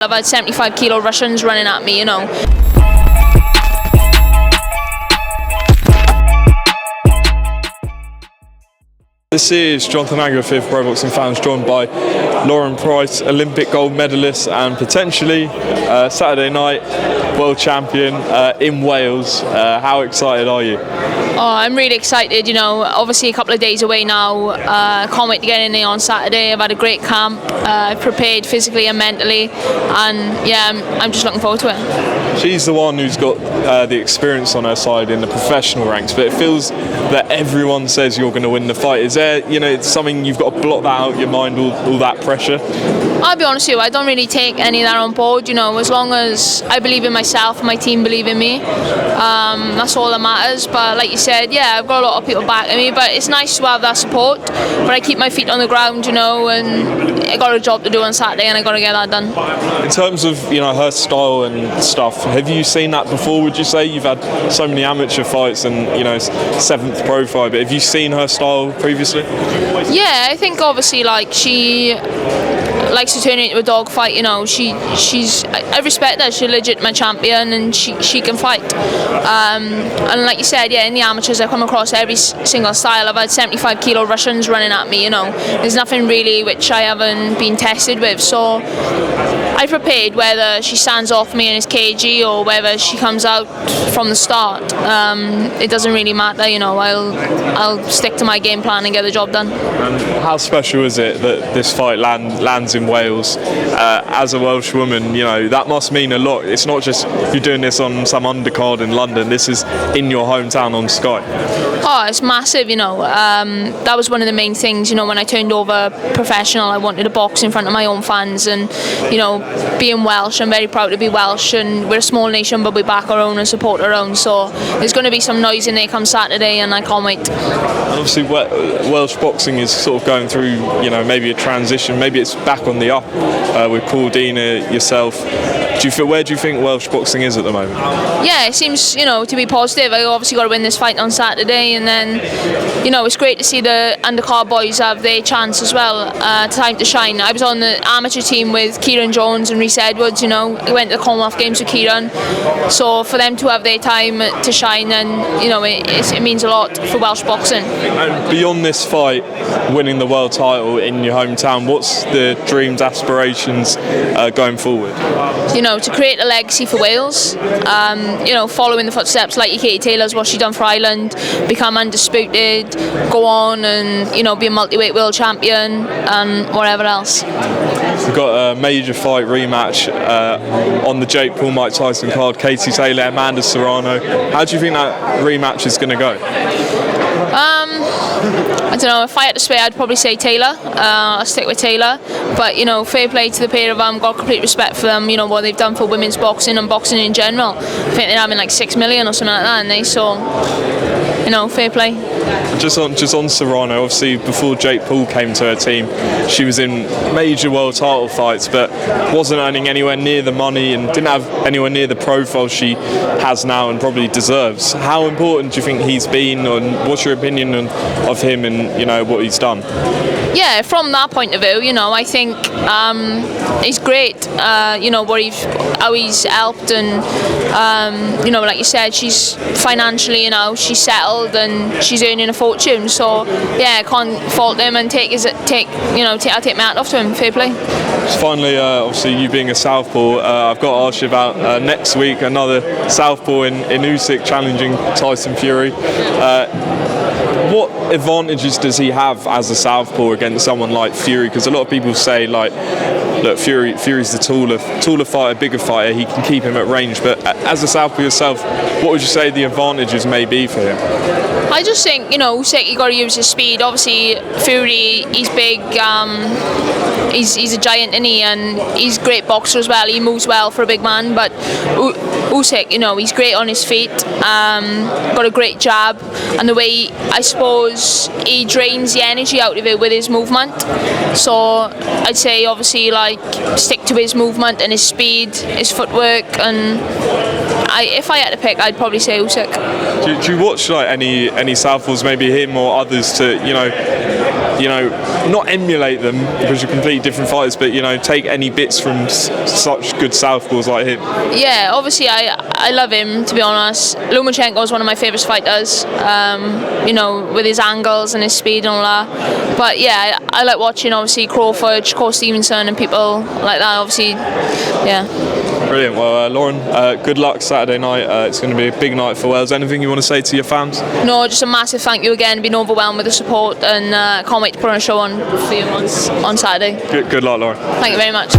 I've had 75 kilo Russians running at me, you know. This is Jonathan Agger, fifth Pro Boxing Fans, joined by Lauren Price, Olympic gold medalist and potentially Saturday night world champion in Wales. How excited are you? Oh, I'm really excited, you know, obviously a couple of days away now. Can't wait to get in there on Saturday. I've had a great camp, prepared physically and mentally, and yeah, I'm just looking forward to it. She's the one who's got the experience on her side in the professional ranks, but it feels that everyone says you're going to win the fight. Is there, you know, it's something you've got to block that out of your mind, all that pressure? I'll be honest with you, I don't really take any of that on board, you know, as long as I believe in myself and my team believe in me, that's all that matters. But like you said, yeah, I've got a lot of people backing me, but it's nice to have that support, but I keep my feet on the ground, you know, and I got a job to do on Saturday and I got to get that done. In terms of, you know, her style and stuff, have you seen that before, would you say? You've had so many amateur fights and, you know, 7th pro fight, but have you seen her style previously? Yeah, I think obviously like she likes to turn it into a dog fight, you know. I respect her. She's a legitimate champion and she can fight. And like you said, yeah, in the amateurs I come across every single style. I've had 75 kilo Russians running at me, you know. There's nothing really which I haven't been tested with. So I prepared whether she stands off me and is cagey or whether she comes out from the start. It doesn't really matter, you know. I'll stick to my game plan and get the job done. And how special is it that this fight lands in Wales? As a Welsh woman, you know, that must mean a lot. It's not just you're doing this on some undercard in London. This is in your hometown on Sky. Oh, it's massive, you know. That was one of the main things, you know, when I turned over professional. I wanted to box in front of my own fans, and, you know, being Welsh, I'm very proud to be Welsh, and we're a small nation, but we back our own and support our own. So there's going to be some noise in there come Saturday, and I can't wait. Obviously, Welsh boxing is sort of going through, you know, maybe a transition. Maybe it's back on the up with Paul Dina, yourself. Where do you think Welsh boxing is at the moment? Yeah, it seems, you know, to be positive. I obviously got to win this fight on Saturday, and then, you know, it's great to see the undercard boys have their chance as well, time to shine. I was on the amateur team with Kieran Jones and Rhys Edwards, you know. I went to the Commonwealth Games with Kieran, so for them to have their time to shine, and, you know, it means a lot for Welsh boxing. And beyond this fight, winning the world title in your hometown, what's the dreams, aspirations going forward? You know, to create a legacy for Wales, you know, following the footsteps like Katie Taylor's, what she done for Ireland, become undisputed, go on and, you know, be a multi-weight world champion and whatever else. We've got a major fight rematch on the Jake Paul-Mike Tyson card, Katie Taylor, Amanda Serrano. How do you think that rematch is going to go? I don't know, if I had to swear I'd probably say Taylor. I'll stick with Taylor, but, you know, fair play to the pair of them. Got complete respect for them, you know, what they've done for women's boxing and boxing in general. I think they're having like 6 million or something like that, and so, you know, fair play. Just on Serrano, obviously before Jake Paul came to her team, she was in major world title fights, but wasn't earning anywhere near the money and didn't have anywhere near the profile she has now and probably deserves. How important do you think he's been, and what's your opinion of him and, you know, what he's done? Yeah, from that point of view, you know, I think he's great. You know, how he's helped, and you know, like you said, she's financially, you know, she's settled and she's earning a fortune. So yeah, I can't fault him and I'll take my hat off to him. Fair play. Finally, obviously you being a Southpaw, I've got to ask you about next week, another Southpaw in Usyk challenging Tyson Fury. What advantages does he have as a Southpaw against someone like Fury? Because a lot of people say, like, look, Fury's the taller fighter, bigger fighter, he can keep him at range, but as a Southpaw yourself, what would you say the advantages may be for him? I just think, you know, Usyk, you got to use his speed. Obviously, Fury, he's big, he's a giant, isn't he? And he's a great boxer as well. He moves well for a big man, but Usyk, you know, he's great on his feet, got a great jab, and the way, I suppose, he drains the energy out of it with his movement. So I'd say, obviously, like, stick to his movement and his speed, his footwork, and if I had to pick, I'd probably say Usyk. Do you watch like any Southpaws, maybe him or others, to, you know, not emulate them because you're completely different fighters, but take any bits from such good southpaws like him? Yeah, obviously I love him, to be honest. Lomachenko is one of my favourite fighters, with his angles and his speed and all that. But yeah, I like watching obviously Crawford, Shakur Stevenson and people like that, obviously, yeah. Brilliant. Well, Lauren, good luck Saturday night. It's going to be a big night for Wales. Anything you want to say to your fans? No, just a massive thank you again. Been overwhelmed with the support, and can't wait to put on a show for you on Saturday. Good luck, Lauren. Thank you very much.